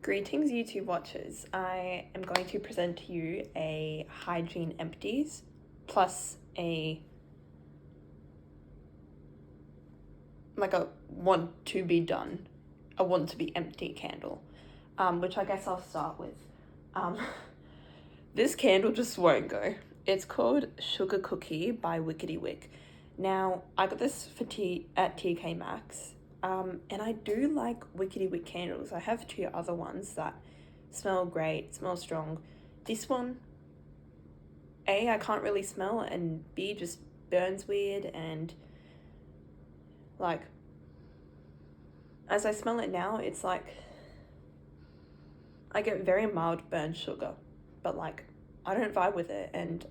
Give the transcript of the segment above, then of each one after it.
Greetings YouTube watchers, I am going to present to you a Hygiene Empties plus a want to be done, a want to be empty candle, which I guess I'll start with. This candle just won't go. It's called Sugar Cookie by Wickedy Wick. Now, I got this for at TK Maxx. And I do like Wickedy Wick candles. I have two other ones that smell great, smell strong. This one, A, I can't really smell, and B, just burns weird, and like, as I smell it now, it's like, I get very mild burnt sugar, but like, I don't vibe with it, and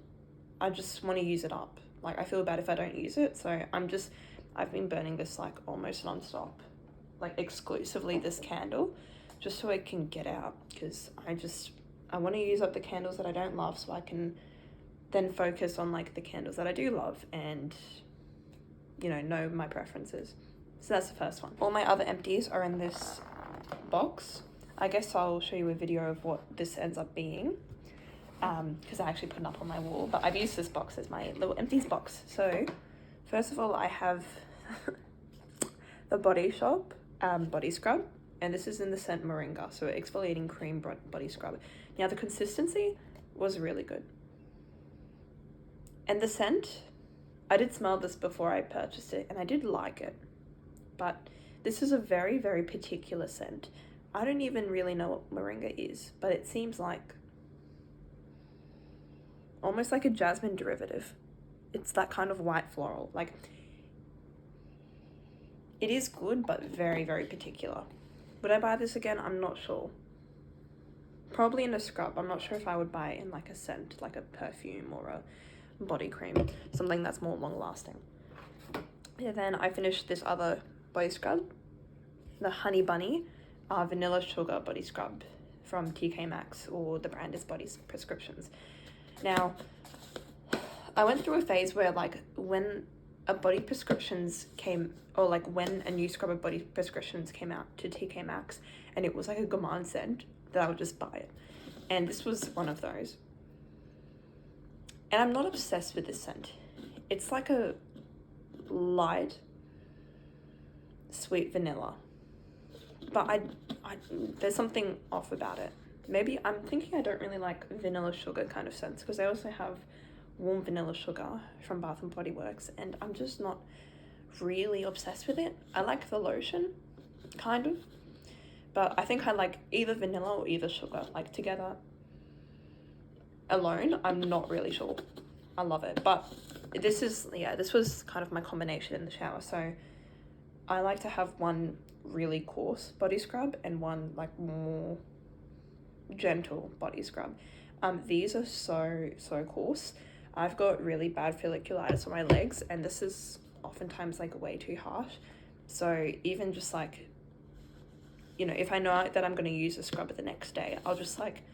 I just want to use it up. Like, I feel bad if I don't use it, so I've been burning this like almost non-stop, like exclusively this candle, just so I can get out, because I want to use up the candles that I don't love so I can then focus on like the candles that I do love and, you know my preferences. So that's the first one. All my other empties are in this box. I guess I'll show you a video of what this ends up being, because I actually put it up on my wall, but I've used this box as my little empties box. So first of all, I have the Body Shop body scrub, and this is in the scent Moringa, so exfoliating cream body scrub. Now the consistency was really good, and the scent, I did smell this before I purchased it and I did like it, but this is a very, very particular scent. I don't even really know what Moringa is, but it seems like almost like a jasmine derivative. It's that kind of white floral. Like, it is good, but very, very particular. Would I buy this again? I'm not sure. Probably in a scrub. I'm not sure if I would buy it in like a scent, like a perfume or a body cream, something that's more long lasting. Yeah, then I finished this other body scrub, the Honey Bunny Vanilla Sugar Body Scrub from TK Maxx, or the brand is Body Prescriptions. Now, I went through a phase where like when a body prescriptions came, or like when a new scrub of body prescriptions came out to TK Maxx and it was like a gourmand scent, that I would just buy it. And this was one of those. And I'm not obsessed with this scent. It's like a light, sweet vanilla. But I there's something off about it. Maybe I'm thinking I don't really like vanilla sugar kind of scents, because I also have warm vanilla sugar from Bath & Body Works, and I'm just not really obsessed with it. I like the lotion, kind of, but I think I like either vanilla or either sugar. Like together, alone, I'm not really sure. I love it, but this was kind of my combination in the shower. So I like to have one really coarse body scrub and one like more gentle body scrub. These are so coarse. I've got really bad folliculitis on my legs, and this is oftentimes like way too harsh. So even just like, you know, if I know that I'm going to use a scrubber the next day, I'll just like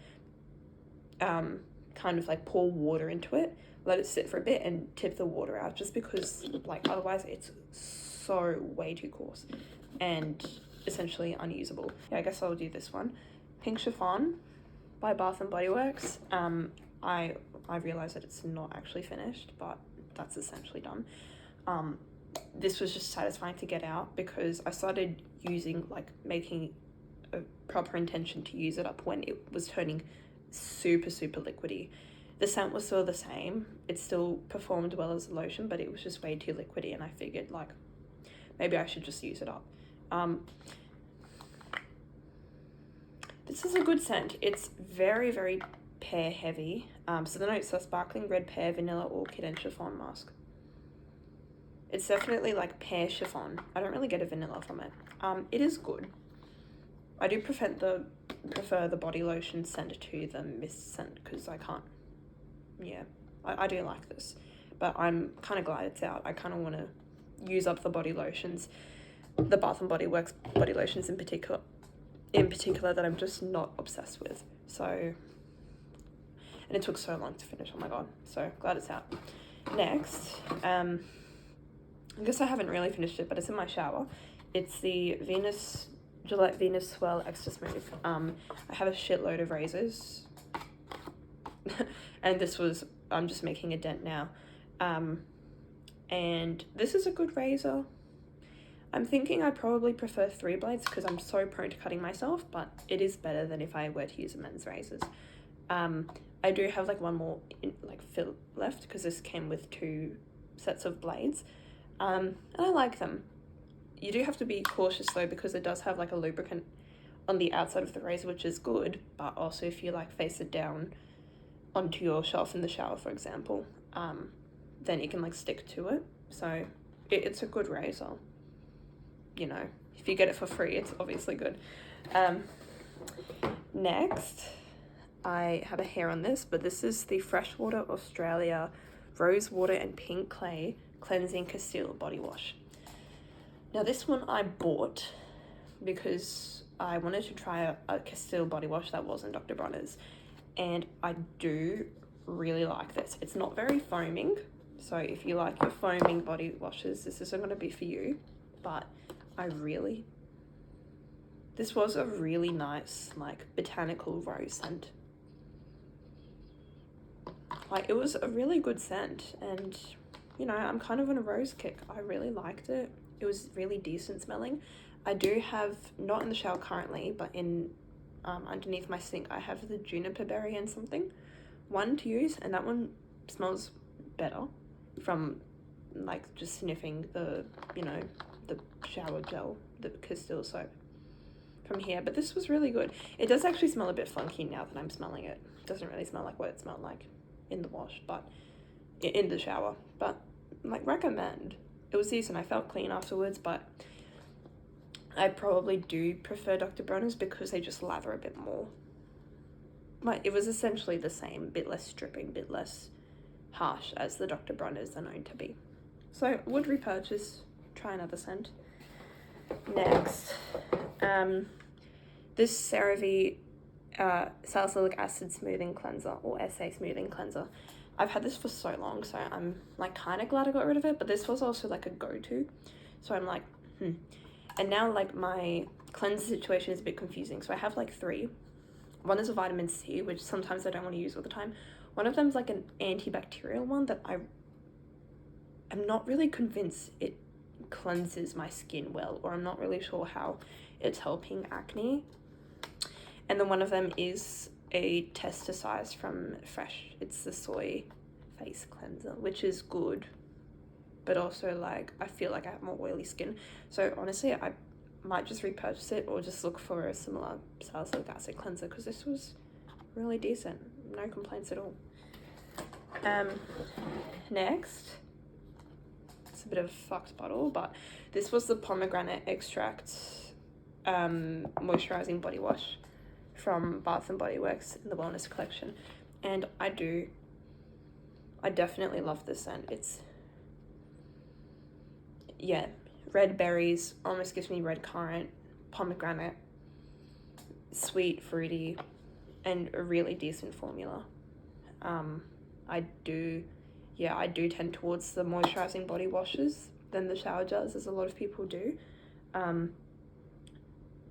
kind of like pour water into it, let it sit for a bit and tip the water out, just because like otherwise it's so way too coarse and essentially unusable. Yeah, I guess I'll do this one. Pink Chiffon by Bath & Body Works. I realized that it's not actually finished, but that's essentially done. This was just satisfying to get out, because I started using, like, making a proper intention to use it up when it was turning super liquidy. The scent was still the same. It still performed well as a lotion, but it was just way too liquidy, and I figured, like, maybe I should just use it up. This is a good scent. It's very, very pear heavy. So the notes are sparkling red pear, vanilla, orchid, and chiffon musk. It's definitely like pear chiffon. I don't really get a vanilla from it. It is good. I do prefer the body lotion scent to the mist scent, because I can't, yeah, I do like this, but I'm kind of glad it's out. I kind of want to use up the body lotions, the Bath & Body Works body lotions in particular that I'm just not obsessed with. So, and it took so long to finish, oh my god, so glad it's out. Next, I guess I haven't really finished it, but it's in my shower. It's the Venus Gillette Venus Swell Extra Smooth. I have a shitload of razors. And this was, I'm just making a dent now. And this is a good razor. I'm thinking I probably prefer 3 blades because I'm so prone to cutting myself, but it is better than if I were to use a men's razors. I do have like one more fill left because this came with 2 sets of blades. And I like them. You do have to be cautious though because it does have like a lubricant on the outside of the razor, which is good, but also if you like face it down onto your shelf in the shower, for example, then it can like stick to it. So it's a good razor. You know, if you get it for free, it's obviously good. Next, I have a hair on this, but this is the Freshwater Australia Rose Water and Pink Clay Cleansing Castile Body Wash. Now this one I bought because I wanted to try a Castile body wash that wasn't Dr. Bronner's, and I do really like this. It's not very foaming, so if you like your foaming body washes, this isn't going to be for you, but this was a really nice like botanical rose scent. Like it was a really good scent, and you know, I'm kind of on a rose kick. I really liked it. It was really decent smelling. I do have, not in the shower currently, but in underneath my sink, I have the juniper berry and something one to use, and that one smells better from like just sniffing the, you know, the shower gel, the Castile soap from here. But this was really good. It does actually smell a bit funky now that I'm smelling it. It doesn't really smell like what it smelled like in the wash, but in the shower, but like recommend. It was decent. I felt clean afterwards, but I probably do prefer Dr. Bronner's because they just lather a bit more. But it was essentially the same, bit less stripping, bit less harsh as the Dr. Bronner's are known to be. So would repurchase, try another scent. Next, this CeraVe Salicylic Acid Smoothing Cleanser, or SA Smoothing Cleanser. I've had this for so long, so I'm like kind of glad I got rid of it, but this was also like a go-to. So I'm like, And now like my cleanser situation is a bit confusing. So I have like 3. One is a vitamin C, which sometimes I don't want to use all the time. One of them is like an antibacterial one that I'm not really convinced it cleanses my skin well, or I'm not really sure how it's helping acne. And then one of them is a testicize from Fresh. It's the soy face cleanser, which is good, but also like I feel like I have more oily skin. So honestly, I might just repurchase it or just look for a similar salicylic acid cleanser because this was really decent. No complaints at all. Next, it's a bit of a fucked bottle, but this was the pomegranate extract moisturizing body wash from Bath & Body Works in the Wellness Collection, and I definitely love this scent. It's, yeah, red berries, almost gives me red currant, pomegranate, sweet, fruity, and a really decent formula. I do tend towards the moisturizing body washes than the shower gels, as a lot of people do.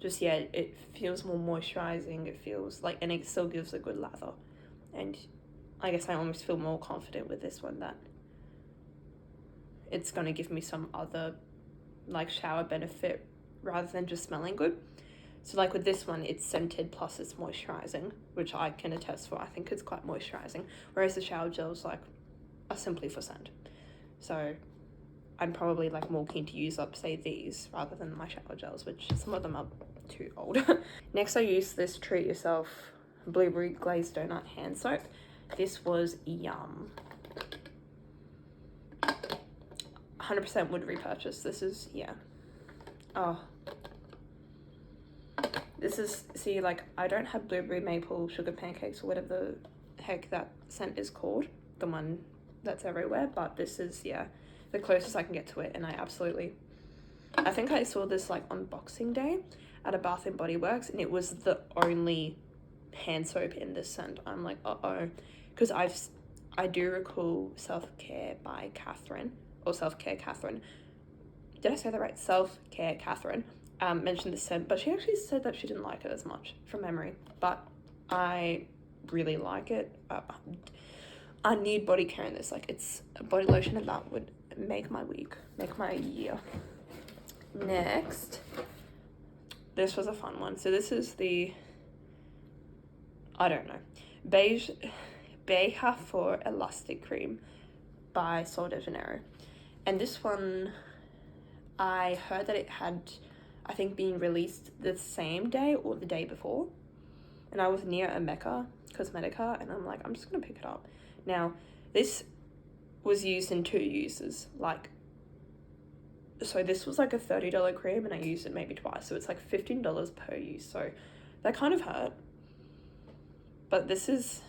It feels more moisturizing. It feels like, and it still gives a good lather. And I guess I almost feel more confident with this one that it's going to give me some other like shower benefit rather than just smelling good. So like with this one, it's scented plus it's moisturizing, which I can attest for. I think it's quite moisturizing, whereas the shower gels like are simply for scent. So I'm probably like more keen to use up, say, these rather than my shower gels, which some of them are too old. Next, I used this Treat Yourself Blueberry Glazed Donut Hand Soap. This was yum. 100% would repurchase. This is, yeah. Oh. This is, see, like, I don't have blueberry maple sugar pancakes or whatever the heck that scent is called. The one that's everywhere. But this is, yeah, the closest I can get to it. And I think I saw this, like, on Boxing Day at a Bath & Body Works. And it was the only hand soap in this scent. I'm like, uh-oh. Because I do recall Self-Care by Catherine. Or Self-Care Catherine. Did I say that right? Self-Care Catherine. mentioned the scent, but she actually said that she didn't like it as much from memory, but I really like it. I need body care in this. Like, it's a body lotion, and that would make my week, make my year. Next, this was a fun one. So this is the, I don't know, Beige for Elastic Cream by Sol de Janeiro. And this one, I heard that it had, I think, been released the same day or the day before. And I was near a Mecca Cosmetica, and I'm like, I'm just going to pick it up. Now, this was used in 2 uses. Like, so this was like a $30 cream, and I used it maybe twice. So it's like $15 per use. So that kind of hurt. But this is,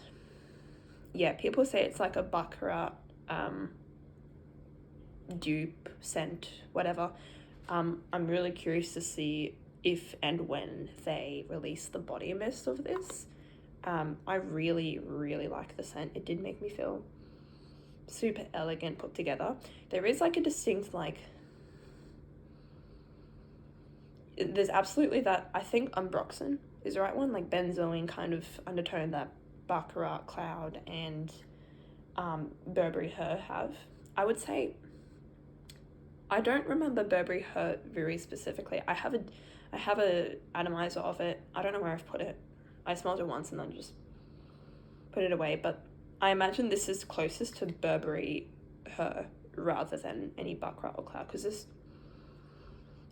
yeah, people say it's like a Baccarat dupe scent, whatever. I'm really curious to see if and when they release the body mist of this. I really, really like the scent. It did make me feel super elegant, put together. There is like a distinct, like, there's absolutely that, I think Umbroxan is the right one, like benzoin kind of undertone that Baccarat Cloud and Burberry Her have. I would say, I don't remember Burberry Her very specifically. I have a atomizer of it. I don't know where I've put it. I smelled it once and then just put it away, but I imagine this is closest to Burberry Her rather than any Baccarat or Cloud, because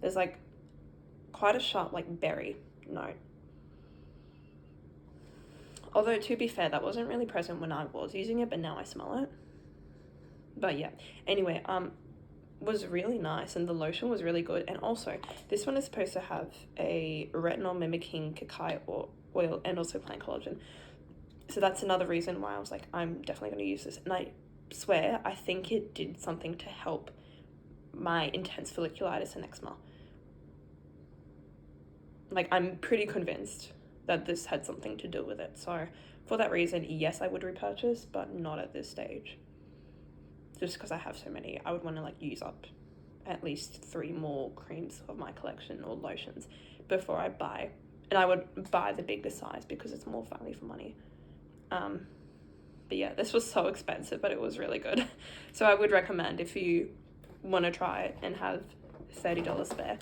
there's like quite a sharp like berry note. Although, to be fair, that wasn't really present when I was using it, but now I smell it. But yeah, anyway, was really nice, and the lotion was really good. And also, this one is supposed to have a retinol mimicking cacao oil and also plant collagen. So that's another reason why I was like, I'm definitely going to use this. And I swear, I think it did something to help my intense folliculitis and eczema. Like, I'm pretty convinced that this had something to do with it. So for that reason, yes, I would repurchase, but not at this stage. Just because I have so many, I would want to like use up at least 3 more creams of my collection or lotions before I buy. And I would buy the bigger size because it's more value for money. But yeah, this was so expensive, but it was really good. So I would recommend if you want to try it and have $30 spare.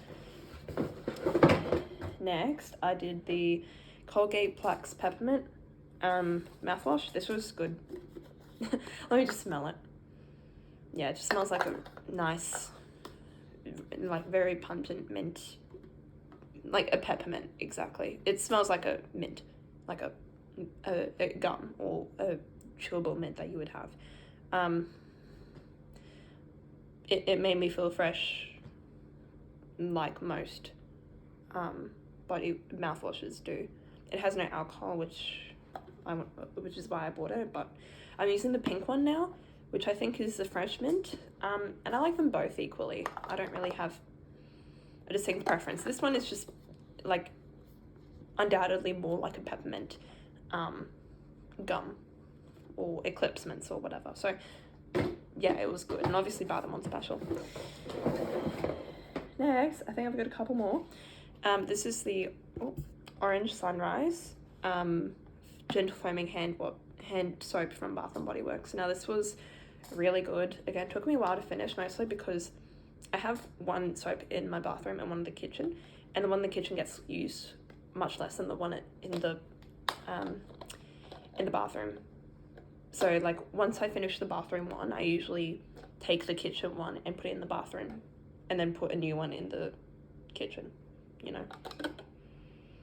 Next, I did the Colgate Plax Peppermint mouthwash. This was good. Let me just smell it. Yeah, it just smells like a nice, like very pungent mint, like a peppermint, exactly. It smells like a mint, like a gum or a chewable mint that you would have. It made me feel fresh, like most body mouthwashes do. It has no alcohol, which is why I bought it, but I'm using the pink one now, which I think is the fresh mint, and I like them both equally. I don't really have a distinct preference. This one is just like undoubtedly more like a peppermint gum or eclipse mints or whatever. So yeah, it was good, and obviously buy them on special. Next, I think I've got a couple more. This is the Orange Sunrise Gentle Foaming hand soap from Bath & Body Works. Now this was really good. Again, it took me a while to finish, mostly because I have one soap in my bathroom and one in the kitchen, and the one in the kitchen gets used much less than the one in the bathroom. So like once I finish the bathroom one, I usually take the kitchen one and put it in the bathroom and then put a new one in the kitchen, you know.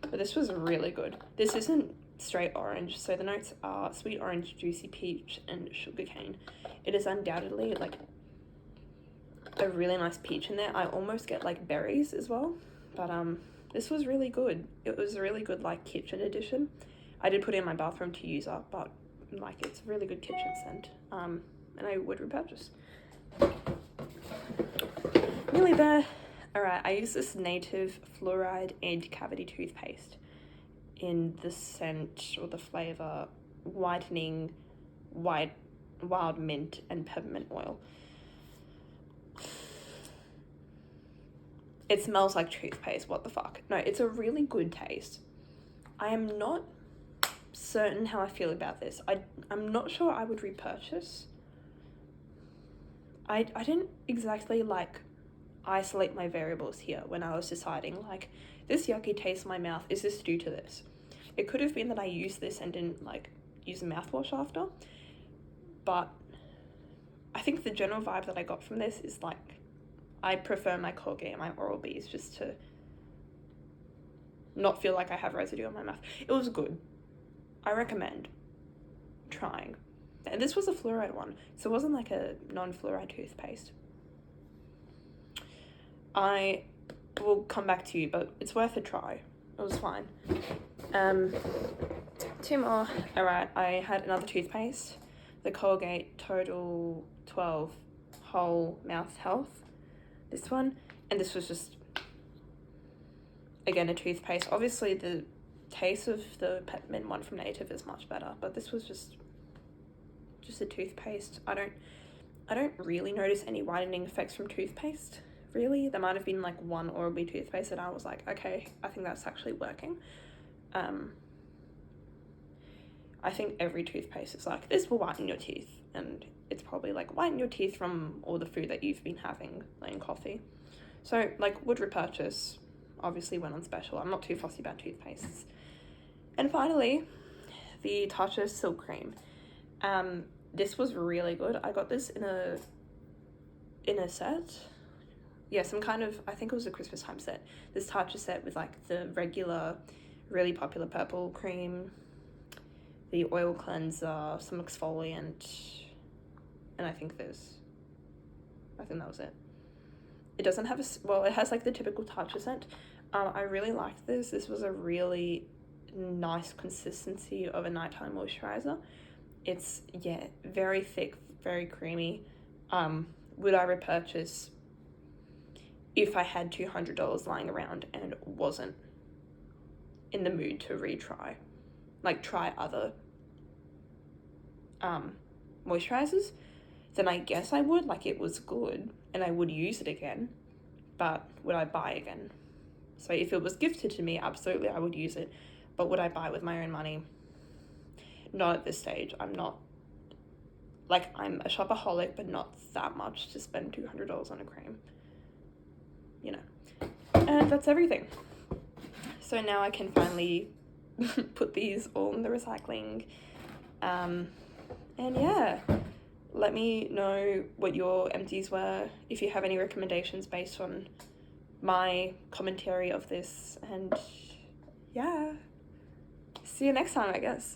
But this was really good. This isn't straight orange, so the notes are sweet orange, juicy peach, and sugarcane. It is undoubtedly like a really nice peach in there. I almost get like berries as well, but this was really good. It was a really good like kitchen edition. I did put it in my bathroom to use up, but like it's a really good kitchen scent, and I would repurchase. Nearly there. Alright, I use this Native Fluoride Anti-Cavity Toothpaste in the scent or the flavour Whitening, Wild Mint and Peppermint Oil. It smells like toothpaste, what the fuck. No, it's a really good taste. I am not certain how I feel about this. I'm not sure I would repurchase. I didn't exactly like isolate my variables here when I was deciding, like, this yucky taste in my mouth, is this due to this? It could have been that I used this and didn't like use a mouthwash after, but I think the general vibe that I got from this is like, I prefer my Colgate and my Oral-B's just to not feel like I have residue on my mouth. It was good. I recommend trying. And this was a fluoride one, so it wasn't like a non-fluoride toothpaste. I will come back to you, but it's worth a try. It was fine. Two more. Alright, I had another toothpaste. The Colgate Total 12 Whole Mouth Health. This one. And this was just, again, a toothpaste. Obviously, the taste of the peppermint one from Native is much better, but this was just a toothpaste. I don't really notice any whitening effects from toothpaste, really. There might have been like one Oral-B toothpaste that I was like, okay, I think that's actually working. I think every toothpaste is like, this will whiten your teeth, and it's probably like whiten your teeth from all the food that you've been having, like coffee. So like, would repurchase, obviously when on special. I'm not too fussy about toothpastes. And finally, the Tatcha Silk Cream. This was really good. I got this in a set. Yeah, some kind of, I think it was a Christmas time set. This Tatcha set with like the regular, really popular purple cream, the oil cleanser, some exfoliant, and I think that was it. It doesn't have well, it has like the typical Tatcha scent. I really liked this. This was a really nice consistency of a nighttime moisturizer. It's, yeah, very thick, very creamy. Would I repurchase if I had $200 lying around and wasn't in the mood to retry? Like, try other moisturizers? Then I guess I would. Like, it was good and I would use it again, but would I buy again? So if it was gifted to me, absolutely I would use it, but would I buy it with my own money? Not at this stage. I'm not, like, I'm a shopaholic, but not that much to spend $200 on a cream, you know. And that's everything. So now I can finally put these all in the recycling. And yeah, let me know what your empties were, if you have any recommendations based on my commentary of this, and yeah, see you next time, I guess.